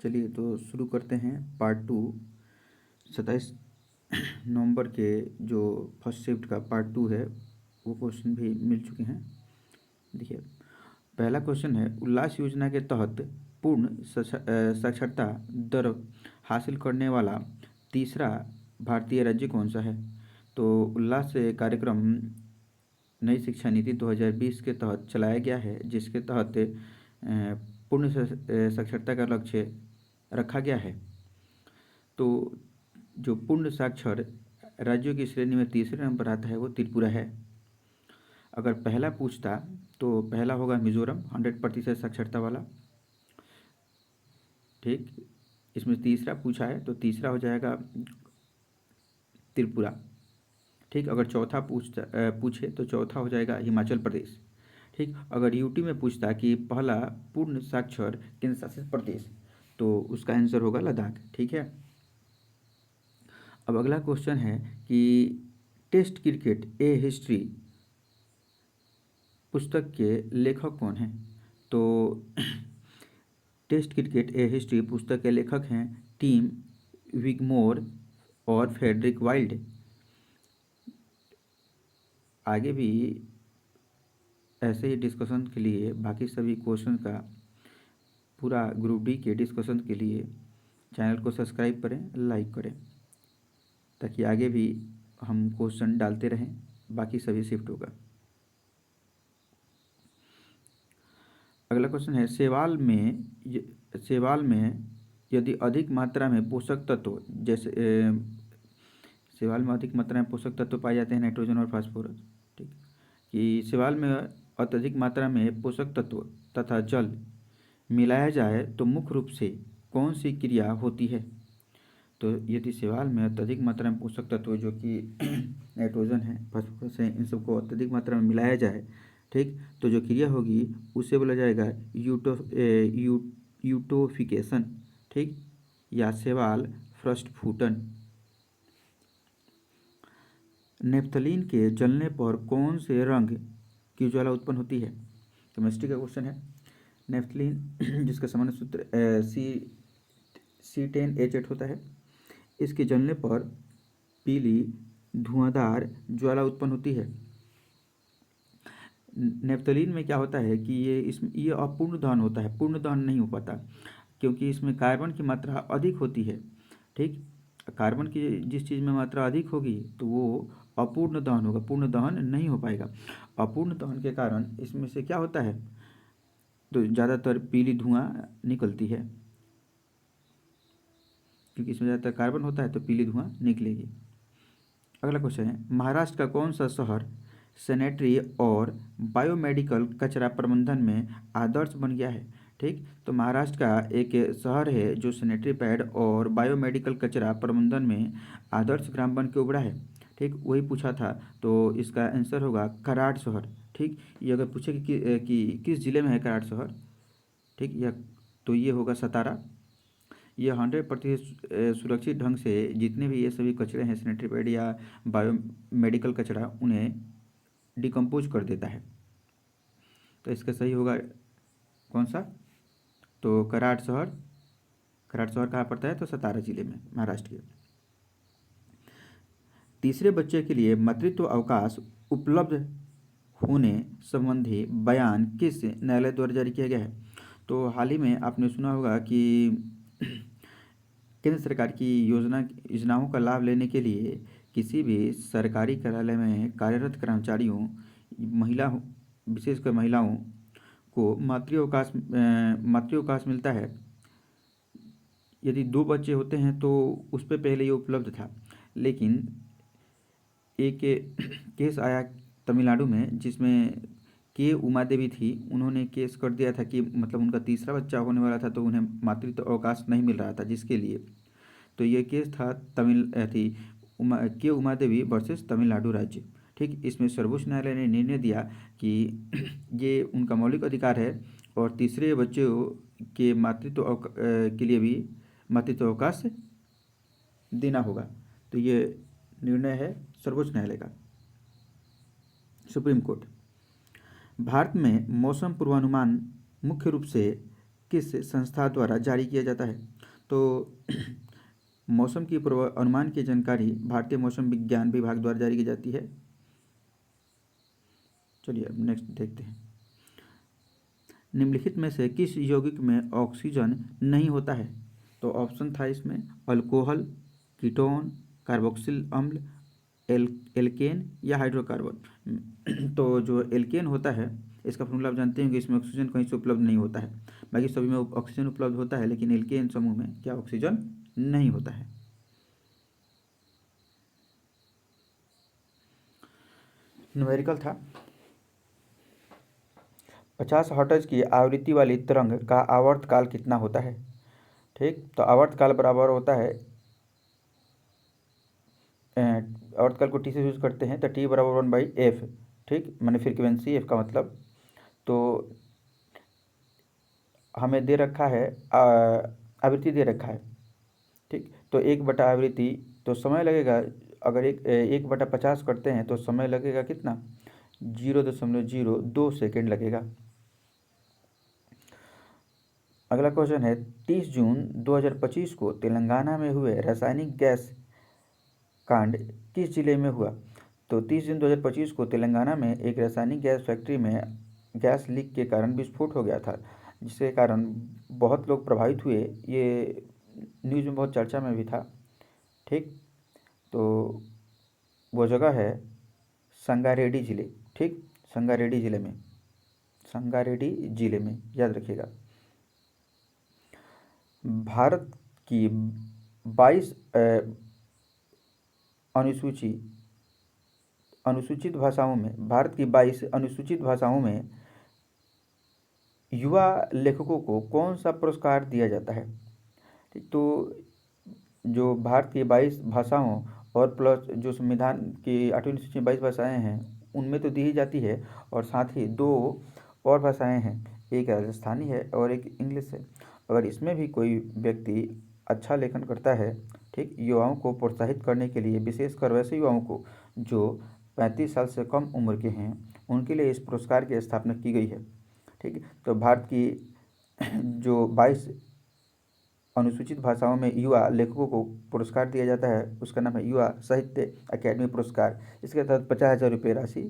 चलिए तो शुरू करते हैं पार्ट 2। 27 नवंबर के जो फर्स्ट शिफ्ट का पार्ट 2 है वो क्वेश्चन भी मिल चुके हैं। देखिए, पहला क्वेश्चन है, उल्लास योजना के तहत पूर्ण साक्षरता दर हासिल करने वाला तीसरा भारतीय राज्य कौन सा है? तो उल्लास कार्यक्रम नई शिक्षा नीति 2020 के तहत चलाया गया है, जिसके तहत पूर्ण साक्षरता का लक्ष्य रखा गया है। तो जो पूर्ण साक्षर राज्यों की श्रेणी में तीसरे नंबर आता है वो त्रिपुरा है। अगर पहला पूछता तो पहला होगा मिजोरम 100% साक्षरता वाला। ठीक, इसमें तीसरा पूछा है तो तीसरा हो जाएगा त्रिपुरा। ठीक, अगर चौथा पूछे तो चौथा हो जाएगा हिमाचल प्रदेश। ठीक, अगर यूटी में पूछता कि पहला पूर्ण साक्षर केंद्र शासित प्रदेश तो उसका आंसर होगा लद्दाख। ठीक है, अब अगला क्वेश्चन है कि टेस्ट क्रिकेट ए हिस्ट्री पुस्तक के लेखक कौन हैं? तो टेस्ट क्रिकेट ए हिस्ट्री पुस्तक के लेखक हैं टिम विगमोर और फ्रेडरिक वाइल्ड। आगे भी ऐसे ही डिस्कशन के लिए बाकी सभी क्वेश्चन का पूरा ग्रुप डी के डिस्कशन के लिए चैनल को सब्सक्राइब करें, लाइक करें, ताकि आगे भी हम क्वेश्चन डालते रहें बाकी सभी शिफ्टों का। अगला क्वेश्चन है, शैवाल में यदि अधिक मात्रा में पोषक तत्व जैसे शैवाल में अधिक मात्रा में पोषक तत्व पाए जाते हैं नाइट्रोजन और फास्फोरस। ठीक, कि शैवाल में अत्यधिक मात्रा में पोषक तत्व तथा जल मिलाया जाए तो मुख्य रूप से कौन सी क्रिया होती है? तो यदि शैवाल में अत्यधिक मात्रा में पोषक तत्व जो कि नाइट्रोजन है, फास्फोरस है, इन सबको अत्यधिक मात्रा में मिलाया जाए, ठीक, तो जो क्रिया होगी उसे बोला जाएगा यूटोफिकेशन। ठीक, या शैवाल प्रस्फुटन। नेफ्थलीन के जलने पर कौन से रंग की ज्वाला उत्पन्न होती है? केमिस्ट्री का क्वेश्चन है। नेफ्थलीन जिसका सामान्य सूत्र C10H8 होता है, इसके जलने पर पीली धुआंधार ज्वाला उत्पन्न होती है। नेफ्थलीन में क्या होता है कि ये अपूर्ण दहन होता है, पूर्ण दहन नहीं हो पाता क्योंकि इसमें कार्बन की मात्रा अधिक होती है। ठीक, कार्बन की जिस चीज़ में मात्रा अधिक होगी तो वो अपूर्ण दहन होगा, पूर्ण दहन नहीं हो पाएगा। अपूर्ण दहन के कारण इसमें से क्या होता है, तो ज़्यादातर पीली धुआं निकलती है, क्योंकि इसमें ज़्यादातर कार्बन होता है तो पीली धुआं निकलेगी। अगला क्वेश्चन है, महाराष्ट्र का कौन सा शहर सैनिटरी और बायोमेडिकल कचरा प्रबंधन में आदर्श बन गया है? ठीक, तो महाराष्ट्र का एक शहर है जो सैनिटरी पैड और बायोमेडिकल कचरा प्रबंधन में आदर्श ग्राम बन के उभरा है। ठीक, वही पूछा था तो इसका आंसर होगा कराड़ शहर। ठीक, ये अगर पूछे कि किस जिले में है कराड़ शहर, ठीक, यह तो ये होगा सतारा। ये 100% सुरक्षित ढंग से जितने भी ये सभी कचरे हैं सैनिटरी पैड या बायोमेडिकल कचरा उन्हें डिकम्पोज कर देता है। तो इसका सही होगा कौन सा, तो कराड़ शहर। कराड़ शहर कहाँ पड़ता है, तो सतारा जिले में, महाराष्ट्र के। तीसरे बच्चे के लिए मातृत्व अवकाश उपलब्ध होने संबंधी बयान किस न्यायालय द्वारा जारी किया गया है? तो हाल ही में आपने सुना होगा कि केंद्र सरकार की योजनाओं का लाभ लेने के लिए किसी भी सरकारी कार्यालय में कार्यरत कर्मचारियों, विशेषकर महिलाओं को मातृअवकाश मिलता है। यदि 2 बच्चे होते हैं तो उस पर पहले ये उपलब्ध था, लेकिन एक केस आया तमिलनाडु में जिसमें के उमा देवी थी, उन्होंने केस कर दिया था कि मतलब उनका तीसरा बच्चा होने वाला था तो उन्हें मातृत्व अवकाश नहीं मिल रहा था, जिसके लिए तो ये केस था उमा देवी वर्सेस तमिलनाडु राज्य। ठीक, इसमें सर्वोच्च न्यायालय ने निर्णय दिया कि ये उनका मौलिक अधिकार है और तीसरे बच्चे के के लिए भी मातृत्व अवकाश देना होगा। तो ये निर्णय है सर्वोच्च न्यायालय का, सुप्रीम कोर्ट। भारत में मौसम पूर्वानुमान मुख्य रूप से किस संस्था द्वारा जारी किया जाता है? तो मौसम की पूर्वानुमान की जानकारी भारतीय मौसम विज्ञान विभाग द्वारा जारी की जाती है। चलिए अब नेक्स्ट देखते हैं। निम्नलिखित में से किस यौगिक में ऑक्सीजन नहीं होता है? तो ऑप्शन था इसमें अल्कोहल, कीटोन, कार्बोक्सिल अम्ल, एल्केन या हाइड्रोकार्बन। तो जो एल्केन होता है इसका फॉर्मूला आप जानते हैं कि इसमें ऑक्सीजन कहीं से उपलब्ध नहीं होता है। बाकी सभी में ऑक्सीजन उपलब्ध होता है, लेकिन एल्केन समूह में क्या ऑक्सीजन नहीं होता है। न्यूमेरिकल था। 50 हर्ट्ज की आवृत्ति वाली तरंग का आवर्तकाल कितना होता है? ठीक, तो आवर्तकाल बराबर होता है, आवर्तकाल को टी से यूज करते हैं तो टी बराबर 1/f। ठीक, माने फ्रीक्वेंसी एफ का मतलब। तो हमें दे रखा है आवृत्ति दे रखा है। ठीक, तो 1/, आवृत्ति, तो समय लगेगा, अगर 1/50 करते हैं तो समय लगेगा कितना? 0.02 सेकेंड लगेगा। अगला क्वेश्चन है 30 जून 2025 को तेलंगाना में हुए रासायनिक गैस कांड किस जिले में हुआ? तो 30 जून 2025 को तेलंगाना में एक रासायनिक गैस फैक्ट्री में गैस लीक के कारण विस्फोट हो गया था, जिसके कारण बहुत लोग प्रभावित हुए। ये न्यूज़ में बहुत चर्चा में भी था। ठीक, तो वो जगह है संगारेड्डी ज़िले। ठीक, संगारेड्डी ज़िले में, संगारेड्डी ज़िले में, याद रखिएगा। भारत की 22 अनुसूचित भाषाओं में, भारत की 22 अनुसूचित भाषाओं में युवा लेखकों को कौन सा पुरस्कार दिया जाता है? ठीक, तो जो भारत की 22 भाषाओं और प्लस जो संविधान की 8वीं अनुसूची में 22 भाषाएँ हैं उनमें तो दी ही जाती है, और साथ ही 2 और भाषाएँ हैं, एक राजस्थानी है और एक इंग्लिश है। अगर इसमें भी कोई व्यक्ति अच्छा लेखन करता है, ठीक, युवाओं को प्रोत्साहित करने के लिए, विशेषकर वैसे युवाओं को जो 35 साल से कम उम्र के हैं, उनके लिए इस पुरस्कार की स्थापना की गई है। ठीक, तो भारत की जो 22 अनुसूचित भाषाओं में युवा लेखकों को पुरस्कार दिया जाता है उसका नाम है युवा साहित्य अकेडमी पुरस्कार। इसके तहत 50,000 रुपये राशि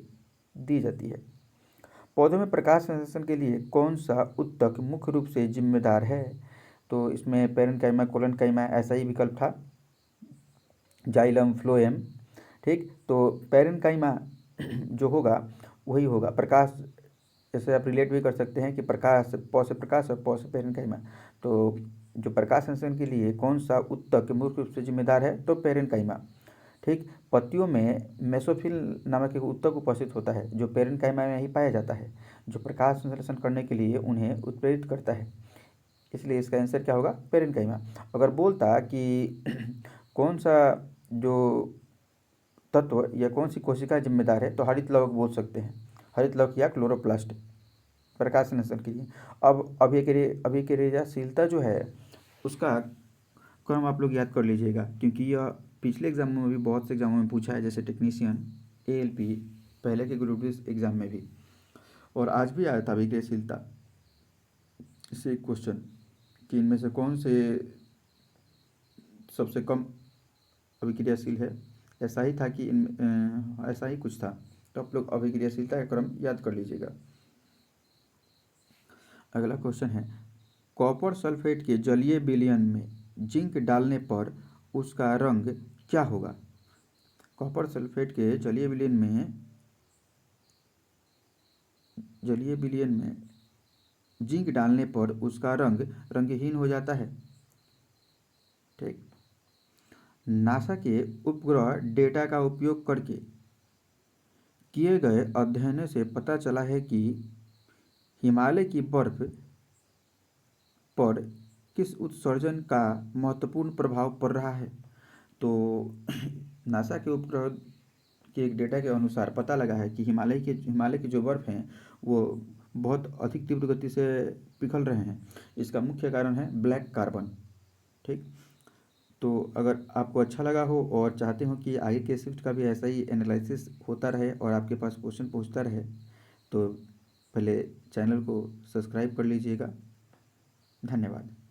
दी जाती है। पौधों में प्रकाश संश्लेषण के लिए कौन सा उत्तक मुख्य रूप से जिम्मेदार है? तो इसमें पेरेन्काइमा, कोलेनकाइमा ऐसा ही विकल्प था, जाइलम, फ्लोएम। ठीक, तो पेरेन्काइमा जो होगा वही होगा प्रकाश। जैसे आप रिलेट भी कर सकते हैं कि प्रकाश, पौ से प्रकाश और पौ से पेरेन्काइमा। तो जो प्रकाश संश्लेषण के लिए कौन सा उत्तक मुख्य रूप से जिम्मेदार है? तो पेरेन्काइमा। ठीक, पत्तियों में मेसोफिल नामक एक उत्तक उपस्थित होता है जो पेरेन्काइमा में ही पाया जाता है, जो प्रकाश संश्लेषण करने के लिए उन्हें उत्प्रेरित करता है। इसलिए इसका आंसर क्या होगा? पेरेन्काइमा। अगर बोलता कि कौन सा जो तत्व या कौन सी कोशिका जिम्मेदार है, तो हरित लवक बोल सकते हैं, हरित लवक या क्लोरोप्लास्ट प्रकाश संश्लेषण के लिए। अब अभिक्रियाशीलता जो है उसका क्रम आप लोग याद कर लीजिएगा, क्योंकि यह पिछले एग्जामों में भी बहुत से एग्जामों में पूछा है, जैसे टेक्नीशियन, एएलपी, पहले के ग्रुप डी एग्जाम में भी, और आज भी आया था अभिक्रियाशीलता से क्वेश्चन कि इनमें से कौन से सबसे कम अभिक्रियाशील है। ऐसा ही था कि ऐसा ही कुछ था। तो आप लोग अभिक्रियाशीलता का क्रम याद कर लीजिएगा। अगला क्वेश्चन है कॉपर सल्फेट के जलीय विलयन में जिंक डालने पर उसका रंग क्या होगा? कॉपर सल्फेट के जलीय विलयन में जिंक डालने पर उसका रंग रंगहीन हो जाता है। ठीक, नासा के उपग्रह डेटा का उपयोग करके किए गए अध्ययनों से पता चला है कि हिमालय की बर्फ पर किस उत्सर्जन का महत्वपूर्ण प्रभाव पड़ रहा है? तो नासा के उपग्रह के एक डेटा के अनुसार पता लगा है कि हिमालय की जो बर्फ़ हैं वो बहुत अधिक तीव्र गति से पिघल रहे हैं। इसका मुख्य कारण है ब्लैक कार्बन। ठीक, तो अगर आपको अच्छा लगा हो और चाहते हो कि आगे के शिफ्ट का भी ऐसा ही एनालिसिस होता रहे और आपके पास क्वेश्चन पहुंचता रहे, तो पहले चैनल को सब्सक्राइब कर लीजिएगा। धन्यवाद।